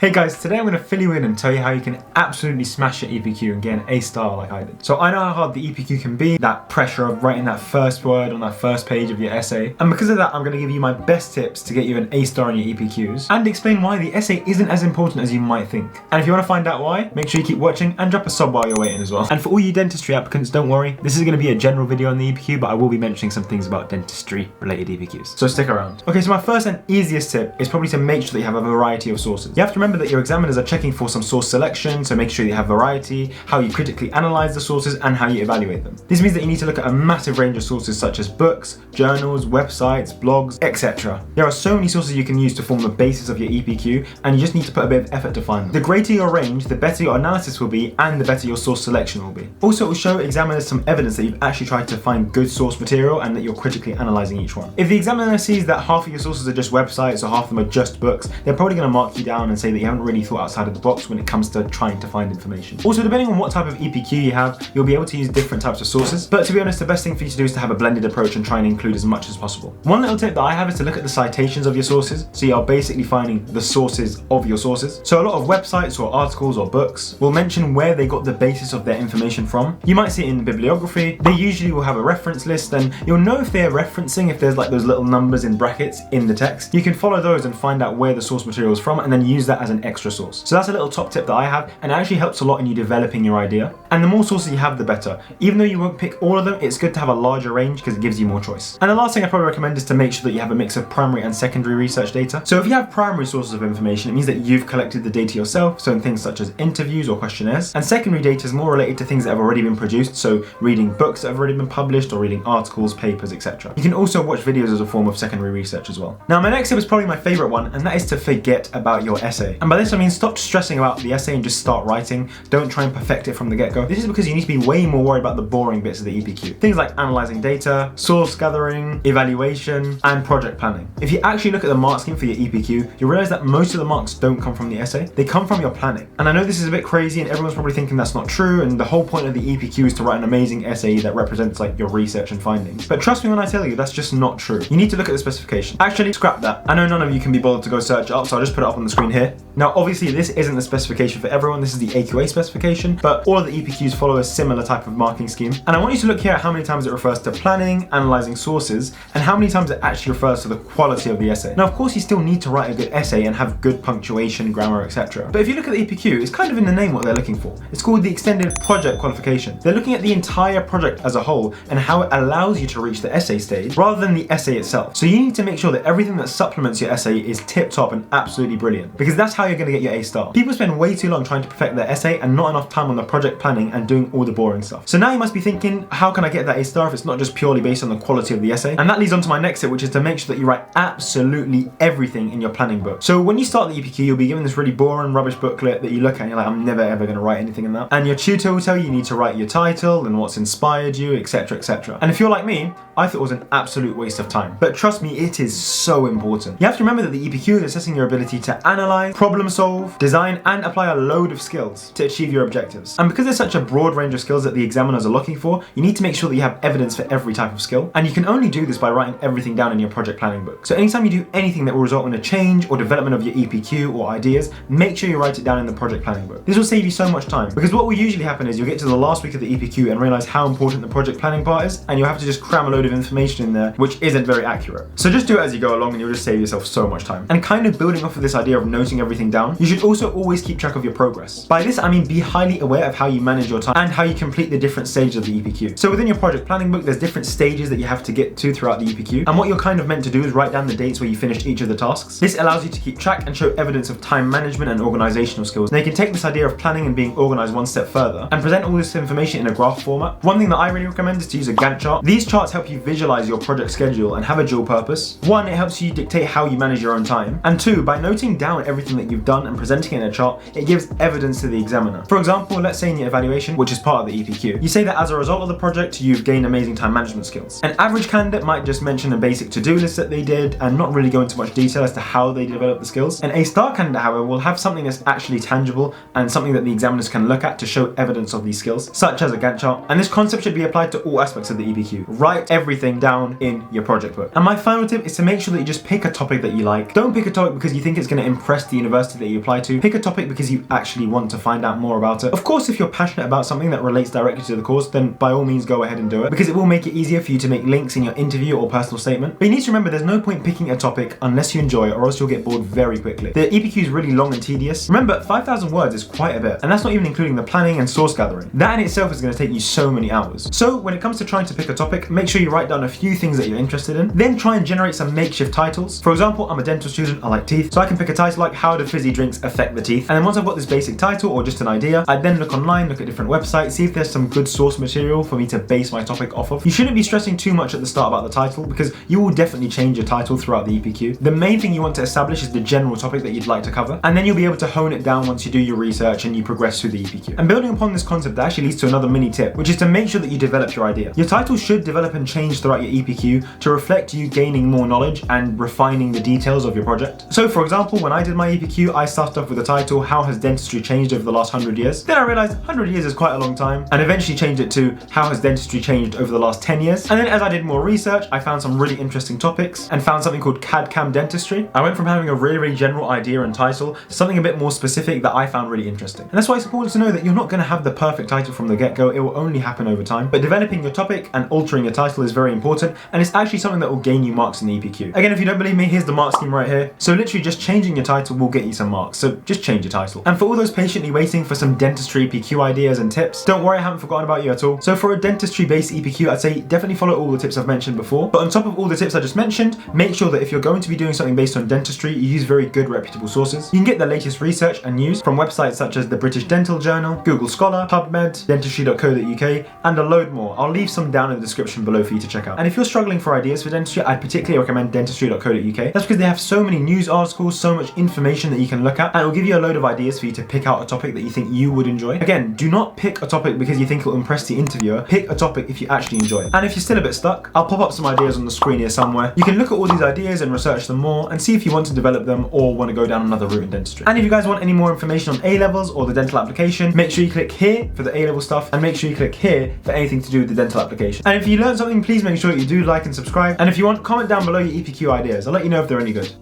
Hey guys, today I'm going to fill you in and tell you how you can absolutely smash your EPQ and get an A star like I did. So I know how hard the EPQ can be, that pressure of writing that first word on that first page of your essay. And because of that, I'm going to give you my best tips to get you an A star in your EPQs and explain why the essay isn't as important as you might think. And if you want to find out why, make sure you keep watching and drop a sub while you're waiting as well. And for all you dentistry applicants, don't worry, this is going to be a general video on the EPQ, but I will be mentioning some things about dentistry related EPQs. So stick around. Okay, so my first and easiest tip is probably to make sure that you have a variety of sources. You have to remember that your examiners are checking for some source selection, so make sure you have variety, how you critically analyze the sources, and how you evaluate them. This means that you need to look at a massive range of sources such as books, journals, websites, blogs, etc. There are so many sources you can use to form the basis of your EPQ, and you just need to put a bit of effort to find them. The greater your range, the better your analysis will be, and the better your source selection will be. Also, it will show examiners some evidence that you've actually tried to find good source material and that you're critically analyzing each one. If the examiner sees that half of your sources are just websites or half of them are just books, they're probably going to mark you down and say that you haven't really thought outside of the box when it comes to trying to find information. Also, depending on what type of EPQ you have, you'll be able to use different types of sources, but to be honest, the best thing for you to do is to have a blended approach and try and include as much as possible. One little tip that I have is to look at the citations of your sources, so you are basically finding the sources of your sources. So a lot of websites or articles or books will mention where they got the basis of their information from. You might see it in the bibliography. They usually will have a reference list, and you'll know if they're referencing if there's like those little numbers in brackets in the text. You can follow those and find out where the source material is from and then use that as an extra source. So that's a little top tip that I have, and it actually helps a lot in you developing your idea. And the more sources you have, the better. Even though you won't pick all of them, it's good to have a larger range because it gives you more choice. And the last thing I probably recommend is to make sure that you have a mix of primary and secondary research data. So if you have primary sources of information, it means that you've collected the data yourself, so in things such as interviews or questionnaires. And secondary data is more related to things that have already been produced, so reading books that have already been published or reading articles, papers, etc. You can also watch videos as a form of secondary research as well. Now, my next tip is probably my favorite one, and that is to forget about your essay. And by this I mean stop stressing about the essay and just start writing. Don't try and perfect it from the get-go. This is because you need to be way more worried about the boring bits of the EPQ. Things like analyzing data, source gathering, evaluation, and project planning. If you actually look at the mark scheme for your EPQ, you'll realize that most of the marks don't come from the essay. They come from your planning. And I know this is a bit crazy and everyone's probably thinking that's not true, and the whole point of the EPQ is to write an amazing essay that represents like your research and findings. But trust me when I tell you, that's just not true. You need to look at the specification. Actually, scrap that. I know none of you can be bothered to go search it up, so I'll just put it up on the screen here. Now, obviously, this isn't the specification for everyone. This is the AQA specification, but all of the EPQs follow a similar type of marking scheme. And I want you to look here at how many times it refers to planning, analyzing sources, and how many times it actually refers to the quality of the essay. Now, of course, you still need to write a good essay and have good punctuation, grammar, etc. But if you look at the EPQ, it's kind of in the name what they're looking for. It's called the extended project qualification. They're looking at the entire project as a whole and how it allows you to reach the essay stage rather than the essay itself. So you need to make sure that everything that supplements your essay is tip-top and absolutely brilliant, because that's how you're going to get your A star. People spend way too long trying to perfect their essay and not enough time on the project planning and doing all the boring stuff. So now you must be thinking, how can I get that A star if it's not just purely based on the quality of the essay? And that leads on to my next tip, which is to make sure that you write absolutely everything in your planning book. So when you start the EPQ, you'll be given this really boring, rubbish booklet that you look at and you're like, I'm never ever going to write anything in that. And your tutor will tell you need to write your title and what's inspired you, etc, etc. And if you're like me, I thought it was an absolute waste of time. But trust me, it is so important. You have to remember that the EPQ is assessing your ability to analyze, problem solve, design, and apply a load of skills to achieve your objectives. And because there's such a broad range of skills that the examiners are looking for, you need to make sure that you have evidence for every type of skill. And you can only do this by writing everything down in your project planning book. So anytime you do anything that will result in a change or development of your EPQ or ideas, make sure you write it down in the project planning book. This will save you so much time, because what will usually happen is you'll get to the last week of the EPQ and realize how important the project planning part is, and you'll have to just cram a load of information in there which isn't very accurate. So just do it as you go along and you'll just save yourself so much time. And kind of building off of this idea of noting everything down, you should also always keep track of your progress. By this I mean be highly aware of how you manage your time and how you complete the different stages of the EPQ. So within your project planning book, there's different stages that you have to get to throughout the EPQ, and what you're kind of meant to do is write down the dates where you finished each of the tasks. This allows you to keep track and show evidence of time management and organizational skills. They can take this idea of planning and being organized one step further and present all this information in a graph format. One thing that I really recommend is to use a Gantt chart. These charts help you visualize your project schedule and have a dual purpose. One, it helps you dictate how you manage your own time, and two, by noting down everything that you've done and presenting it in a chart, it gives evidence to the examiner. For example, let's say in your evaluation, which is part of the EPQ, you say that as a result of the project, you've gained amazing time management skills. An average candidate might just mention a basic to-do list that they did and not really go into much detail as to how they developed the skills. An A-star candidate, however, will have something that's actually tangible and something that the examiners can look at to show evidence of these skills, such as a Gantt chart. And this concept should be applied to all aspects of the EPQ. Write everything down in your project book. And my final tip is to make sure that you just pick a topic that you like. Don't pick a topic because you think it's going to impress the university university that you apply to. Pick a topic because you actually want to find out more about it. Of course, if you're passionate about something that relates directly to the course, then by all means go ahead and do it, because it will make it easier for you to make links in your interview or personal statement. But you need to remember there's no point picking a topic unless you enjoy it, or else you'll get bored very quickly. The EPQ is really long and tedious. Remember, 5,000 words is quite a bit, and that's not even including the planning and source gathering. That in itself is going to take you so many hours. So when it comes to trying to pick a topic, make sure you write down a few things that you're interested in, then try and generate some makeshift titles. For example, I'm a dental student, I like teeth, so I can pick a title like how do fizzy drinks affect the teeth, and then once I've got this basic title or just an idea, I then look online, look at different websites, see if there's some good source material for me to base my topic off of. You shouldn't be stressing too much at the start about the title, because you will definitely change your title throughout the EPQ. The main thing you want to establish is the general topic that you'd like to cover, and then you'll be able to hone it down once you do your research and you progress through the EPQ. And building upon this concept, that actually leads to another mini tip, which is to make sure that you develop your idea. Your title should develop and change throughout your EPQ to reflect you gaining more knowledge and refining the details of your project. So for example, when I did my EPQ, I started off with the title, how has dentistry changed over the last 100 years? Then I realized 100 years is quite a long time, and eventually changed it to how has dentistry changed over the last 10 years? And then as I did more research, I found some really interesting topics and found something called CAD/CAM dentistry. I went from having a really general idea and title to something a bit more specific that I found really interesting. And that's why it's important to know that you're not going to have the perfect title from the get-go. It will only happen over time. But developing your topic and altering your title is very important, and it's actually something that will gain you marks in the EPQ. Again, if you don't believe me, here's the mark scheme right here. So literally just changing your title will get you some marks. So just change your title. And for all those patiently waiting for some dentistry EPQ ideas and tips, don't worry, I haven't forgotten about you at all. So for a dentistry-based EPQ, I'd say definitely follow all the tips I've mentioned before. But on top of all the tips I just mentioned, make sure that if you're going to be doing something based on dentistry, you use very good reputable sources. You can get the latest research and news from websites such as the British Dental Journal, Google Scholar, PubMed, dentistry.co.uk, and a load more. I'll leave some down in the description below for you to check out. And if you're struggling for ideas for dentistry, I'd particularly recommend dentistry.co.uk. That's because they have so many news articles, so much information that you can look at, and it'll give you a load of ideas for you to pick out a topic that you think you would enjoy. Again, do not pick a topic because you think it'll impress the interviewer. Pick a topic if you actually enjoy it. And if you're still a bit stuck, I'll pop up some ideas on the screen here somewhere. You can look at all these ideas and research them more and see if you want to develop them or want to go down another route in dentistry. And if you guys want any more information on A-levels or the dental application, make sure you click here for the A-level stuff, and make sure you click here for anything to do with the dental application. And if you learned something, please make sure you do like and subscribe. And if you want, comment down below your EPQ ideas. I'll let you know if they're any good.